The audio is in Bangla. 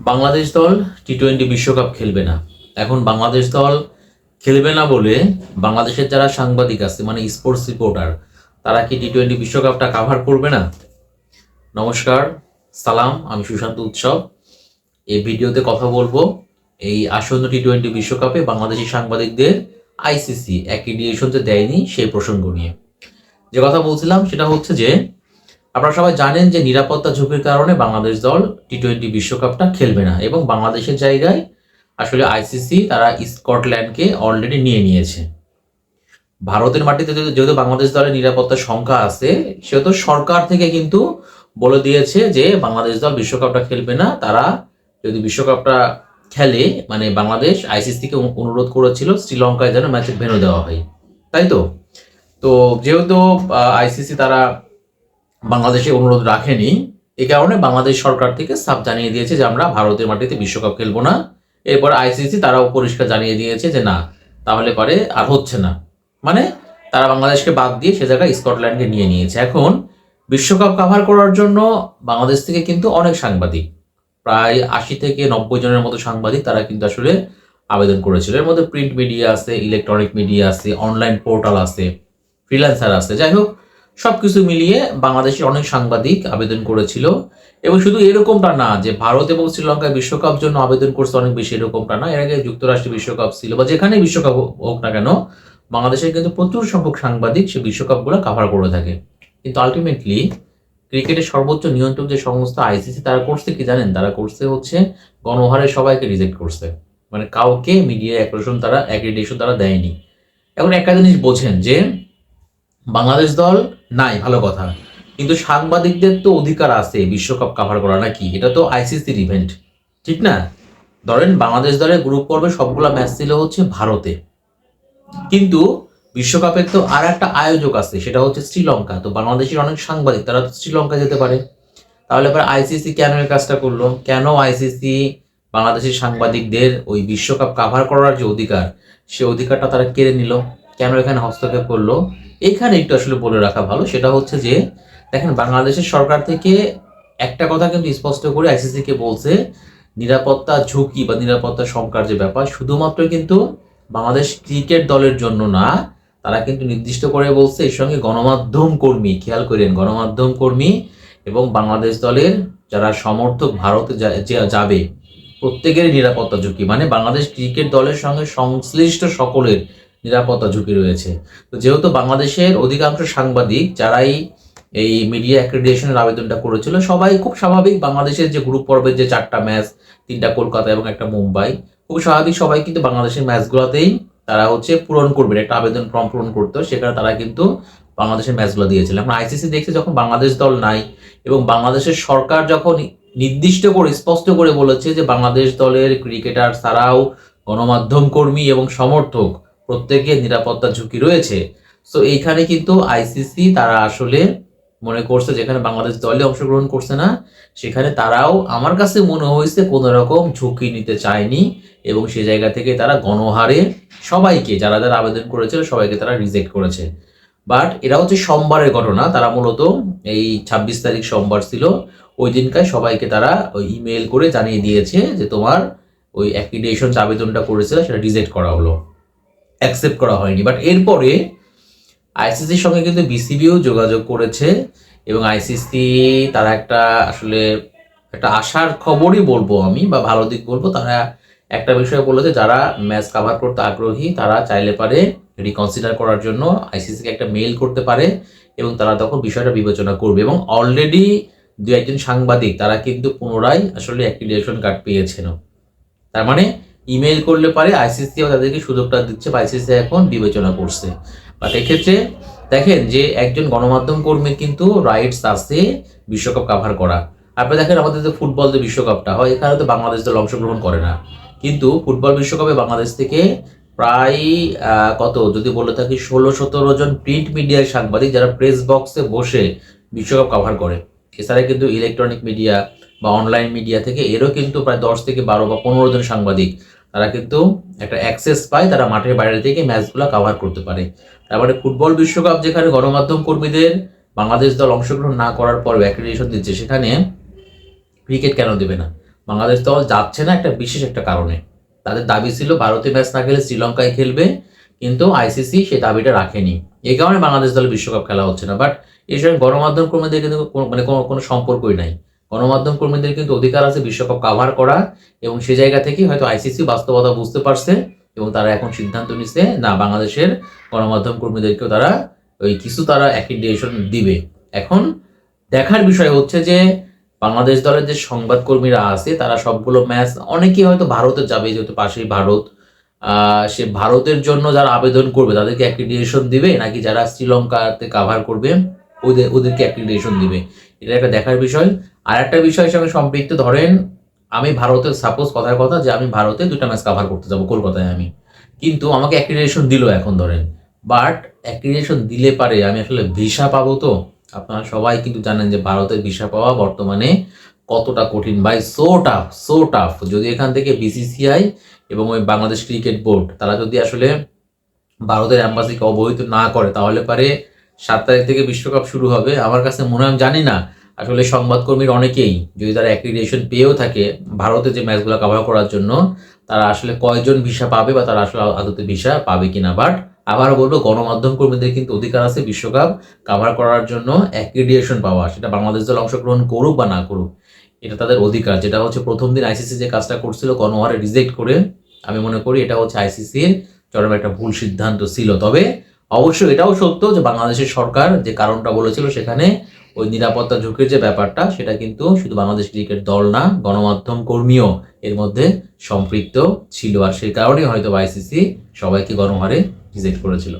বাংলাদেশ দল টি-20 বিশ্বকাপ খেলবে না। এখন বাংলাদেশ দল খেলবে না বলে বাংলাদেশের যারা সাংবাদিক আছে মানে স্পোর্টস রিপোর্টার তারা কি টি-20 বিশ্বকাপটা কাভার করবে না? নমস্কার, সালাম, আমি সুশান্ত উৎসব। এই ভিডিওতে কথা বলবো এই আসন্ন টি-20 বিশ্বকাপে বাংলাদেশি সাংবাদিকদের আইসিসি অ্যাক্রিডিটেশন যে দেয়নি সেই প্রসঙ্গ নিয়ে যে কথা বলছিলাম সেটা হচ্ছে যে আপনারা সবাই জানেন যে নিরাপত্তা ঝুঁকির কারণে বাংলাদেশ দল টি-20 বিশ্বকাপটা খেলবে না এবং বাংলাদেশের জায়গায় আসলে আইসিসি তারা স্কটল্যান্ডকে অলরেডি নিয়ে নিয়েছে। ভারতের মাটিতে যেহেতু বাংলাদেশ দলের নিরাপত্তার শঙ্কা আছে সেহেতু সরকার থেকে কিন্তু বলে দিয়েছে যে বাংলাদেশ দল বিশ্বকাপটা খেলবে না। তারা যদি বিশ্বকাপটা খেলে মানে বাংলাদেশ আইসিসিকে অনুরোধ করেছিল শ্রীলঙ্কায় যেন ম্যাচের ভেন্যু দেওয়া হয়, তাই তো। তো যেহেতু আইসিসি তারা বাংলাদেশে অনুরোধ রাখেনি, এই কারণে বাংলাদেশ সরকার থেকে সাফ জানিয়ে দিয়েছে যে আমরা ভারতের মাটিতে বিশ্বকাপ খেলবো না। এরপর আইসিসি তারাও পরিষ্কার জানিয়ে দিয়েছে যে না, তাহলে পরে আর হচ্ছে না, মানে তারা বাংলাদেশকে বাদ দিয়ে সে জায়গায় স্কটল্যান্ডকে নিয়ে নিয়েছে। এখন বিশ্বকাপ কাভার করার জন্য বাংলাদেশ থেকে কিন্তু অনেক সাংবাদিক, প্রায় 80 থেকে 90 জনের মতো সাংবাদিক তারা কিন্তু আসলে আবেদন করেছিল। এর মধ্যে প্রিন্ট মিডিয়া আছে, ইলেকট্রনিক মিডিয়া আছে, অনলাইন পোর্টাল আছে, ফ্রিল্যান্সার আছে, যাই হোক সবকিছু মিলিয়ে বাংলাদেশের অনেক সাংবাদিক আবেদন করেছিল। এবং শুধু এরকমটা না যে ভারত এবং শ্রীলঙ্কায় বিশ্বকাপ জন্য আবেদন করছে অনেক বেশি, এরকমটা না। এর আগে যুক্তরাষ্ট্রে বিশ্বকাপ ছিল বা যেখানে বিশ্বকাপ হোক না কেন, বাংলাদেশের কিন্তু প্রচুর সংখ্যক সাংবাদিক সে বিশ্বকাপগুলো কাভার করে থাকে। কিন্তু আলটিমেটলি ক্রিকেটের সর্বোচ্চ নিয়ন্ত্রক যে সংস্থা আইসিসি তারা করছে কি জানেন? তারা করছে হচ্ছে গণহারে সবাইকে রিজেক্ট করছে, মানে কাউকে মিডিয়া অ্যাক্রিডিটেশন তারা দেয়নি। এখন একটা জিনিস বোঝেন যে বাংলাদেশ দল নাই ভালো কথা, কিন্তু সাংবাদিকদের তো অধিকার আছে বিশ্বকাপ কাভার করা, নাকি? এটা তো আইসিসির ইভেন্ট, ঠিক না? ধরেন বাংলাদেশ দলের গ্রুপ পর্বে সবগুলো ম্যাচ ছিল হচ্ছে ভারতে, কিন্তু বিশ্বকাপের তো আর একটা আয়োজক আছে, সেটা হচ্ছে শ্রীলঙ্কা। তো বাংলাদেশের অনেক সাংবাদিক তারা তো শ্রীলঙ্কা যেতে পারে। তাহলে পরে আইসিসি কেন এই কাজটা করলো? কেন আইসিসি বাংলাদেশের সাংবাদিকদের ওই বিশ্বকাপ কাভার করার যে অধিকার, সে অধিকারটা তারা কেড়ে নিল? কেন এখানে হস্তক্ষেপ করলো? এখানে একটু আসলে বলে রাখা ভালো, সেটা হচ্ছে যে দেখেন বাংলাদেশের সরকার থেকে একটা কথা কিন্তু স্পষ্ট করে আইসিসি কে বলছে, নিরাপত্তা ঝুঁকি বা নিরাপত্তা শঙ্কার যে ব্যাপার শুধুমাত্র কিন্তু বাংলাদেশ ক্রিকেট দলের জন্য না, তারা কিন্তু নির্দিষ্ট করে বলছে এর সঙ্গে গণমাধ্যম কর্মী, খেয়াল করেন, গণমাধ্যম কর্মী এবং বাংলাদেশ দলের যারা সমর্থক ভারতে যাবে প্রত্যেকেরই নিরাপত্তা ঝুঁকি, মানে বাংলাদেশ ক্রিকেট দলের সঙ্গে সংশ্লিষ্ট সকলের নিরাপত্তা ঝুঁকি রয়েছে। তো যেহেতু বাংলাদেশের অধিকাংশ সাংবাদিক যারাই এই মিডিয়া অ্যাক্রিডিটেশনের আবেদনটা করেছিল সবাই খুব স্বাভাবিক, বাংলাদেশের যে গ্রুপ পর্বের যে 4টা ম্যাচ, 3টা কলকাতা এবং একটা মুম্বাই, খুব স্বাভাবিক সবাই কিন্তু বাংলাদেশের ম্যাচগুলোতেই তারা হচ্ছে পূরণ করবেন, একটা আবেদন ফর্ম পূরণ করতে, সেখানে তারা কিন্তু বাংলাদেশের ম্যাচগুলো দিয়েছিল। এখন আইসিসি দেখছে যখন বাংলাদেশ দল নাই এবং বাংলাদেশের সরকার যখন নির্দিষ্ট করে স্পষ্ট করে বলেছে যে বাংলাদেশ দলের ক্রিকেটার ছাড়াও গণমাধ্যম কর্মী এবং সমর্থক প্রত্যেকের নিরাপত্তা ঝুঁকি রয়েছে, তো এইখানে কিন্তু আইসিসি তারা আসলে মনে করছে যেখানে বাংলাদেশ দলে অংশগ্রহণ করছে না সেখানে তারাও আমার কাছে মনে হয়েছে কোনো রকম ঝুঁকি নিতে চায়নি এবং সে জায়গা থেকে তারা গণহারে সবাইকে, যারা যারা আবেদন করেছিল সবাইকে তারা রিজেক্ট করেছে। বাট এটা হচ্ছে সোমবারের ঘটনা, তারা মূলত এই 26 তারিখ সোমবার ছিল, ওই দিনকার সবাইকে তারা ওই ইমেল করে জানিয়ে দিয়েছে যে তোমার ওই অ্যাক্রিডিটেশন যে আবেদনটা করেছিল সেটা রিজেক্ট করা হলো, অ্যাকসেপ্ট করা হয়নি। বাট এরপরে আইসিসির সঙ্গে কিন্তু বিসিবিও যোগাযোগ করেছে এবং আইসিসি তারা একটা আসলে একটা আশার খবরই বলবো আমি বা ভালো দিক বলবো, তারা একটা বিষয় বলেছে যারা ম্যাচ কাভার করতে আগ্রহী তারা চাইলে পারে রিকনসিডার করার জন্য আইসিসিকে একটা মেইল করতে পারে এবং তারা তখন বিষয়টা বিবেচনা করবে। এবং অলরেডি 2-1 সাংবাদিক তারা কিন্তু পুনরায় আসলে অ্যাক্রিডিটেশন কার্ড পেয়েছেন, তার মানে ইমেল করলে পারে আইসিসিও তাদেরকে সুযোগটা দিচ্ছে বা আইসিসি এখন বিবেচনা করছে। বাট এক্ষেত্রে দেখেন যে একজন গণমাধ্যম কর্মীর কিন্তু রাইটস আছে বিশ্বকাপ কাভার করা। আপনি দেখেন আমাদের যে ফুটবল যে বিশ্বকাপটা হয় এখানে তো বাংলাদেশ দল অংশগ্রহণ করে না, কিন্তু ফুটবল বিশ্বকাপে বাংলাদেশ থেকে প্রায় কত যদি বলে থাকি 16-17 জন প্রিন্ট মিডিয়ার সাংবাদিক যারা প্রেস বক্সে বসে বিশ্বকাপ কাভার করে। এছাড়া কিন্তু ইলেকট্রনিক মিডিয়া বা অনলাইন মিডিয়া থেকে এরও কিন্তু প্রায় 10 থেকে 12 বা 15 জন সাংবাদিক তারা কিন্তু একটা অ্যাক্সেস পায়, তারা মাঠের বাইরে থেকে ম্যাচগুলো কাভার করতে পারে। তারপরে ফুটবল বিশ্বকাপ যেখানে গণমাধ্যম কর্মীদের বাংলাদেশ দল অংশগ্রহণ না করার পর অ্যাক্রিডিটেশন দিচ্ছে, সেখানে ক্রিকেট কেন দেবে না? বাংলাদেশ দল যাচ্ছে না একটা বিশেষ একটা কারণে। তাদের দাবি ছিল ভারতে ম্যাচ না খেলে শ্রীলঙ্কায় খেলবে, কিন্তু আইসিসি সেই দাবিটা রাখেনি। এই কারণে বাংলাদেশ দলে বিশ্বকাপ খেলা হচ্ছে না। বাট এর সঙ্গে গণমাধ্যম কর্মীদের কিন্তু মানে কোনো সম্পর্কই নাই। গণমাধ্যম কর্মীদের কিন্তু অধিকার আছে বিশ্বকাপ কাভার করা, এবং সেই জায়গা থেকেই হয়তো আইসিসি বাস্তবতা বুঝতে পারছে এবং তারা এখন সিদ্ধান্ত নিচ্ছে না, বাংলাদেশের গণমাধ্যম কর্মীদেরকেও তারা তারা অ্যাক্রিডিটেশন দিবে। এখন দেখার বিষয় হচ্ছে যে বাংলাদেশ দলের যে সংবাদকর্মীরা আছে তারা সবগুলো ম্যাচ, অনেকেই হয়তো ভারতে যাবে, যেহেতু পাশেই ভারত, সে ভারতের জন্য যারা আবেদন করবে তাদেরকে অ্যাক্রিডিটেশন দিবে, নাকি যারা শ্রীলঙ্কাতে কাভার করবে ওদেরকে অ্যাক্রিডিটেশন দিবে, এটা একটা দেখার বিষয়। আর একটা বিষয়ের সঙ্গে সম্পৃক্ত, ধরেন আমি ভারতে, সাপোজ কথার কথা যে আমি ভারতে 2টা ম্যাচ কাভার করতে যাবো কলকাতায় আমি, কিন্তু আমাকে অ্যাক্রিডিটেশন দিল এখন ধরেন, বাট অ্যাক্রিডিটেশন দিলে পারে আমি আসলে ভিসা পাবো তো? আপনারা সবাই কিন্তু জানেন যে ভারতের ভিসা পাওয়া বর্তমানে কতটা কঠিন ভাই, সো টাফ। যদি এখান থেকে বিসিসিআই এবং ওই বাংলাদেশ ক্রিকেট বোর্ড তারা যদি আসলে ভারতের অ্যাম্বাসিকে অবহিত না করে, তাহলে পারে 7 তারিখ থেকে বিশ্বকাপ শুরু হবে। আমার কাছে মনে হয়, আমি জানি না আসলে সংবাদকর্মীর অনেকেই যদি তারা অ্যাক্রিডিটেশন পেয়েও থাকে ভারতে যে ম্যাচগুলো কভার করার জন্য, তারা আসলে কয়জন ভিসা পাবে বা তারা আসলে আদতে ভিসা পাবে কিনা। বাট আবার বলবো, গণমাধ্যম কর্মীদের কিন্তু অধিকার আছে বিশ্বকাপ কাভার করার জন্য অ্যাক্রিডিটেশন পাওয়া, সেটা বাংলাদেশ দল অংশগ্রহণ করুক বা না করুক, এটা তাদের অধিকার। যেটা হচ্ছে প্রথম দিন আইসিসি যে কাজটা করছিল গণহারে রিজেক্ট করে, আমি মনে করি এটা হচ্ছে আইসিসির চরম একটা ভুল সিদ্ধান্ত ছিল। তবে অবশ্যই এটাও সত্য যে বাংলাদেশের সরকার যে কারণটা বলেছিল সেখানে ওই নিরাপত্তা ঝুঁকির যে ব্যাপারটা, সেটা কিন্তু শুধু বাংলাদেশ ক্রিকেট দল না, গণমাধ্যম কর্মীও এর মধ্যে সম্পৃক্ত ছিল, আর সেই কারণেই হয়তো আইসিসি সবাইকে গণহারে রিজেক্ট করেছিল।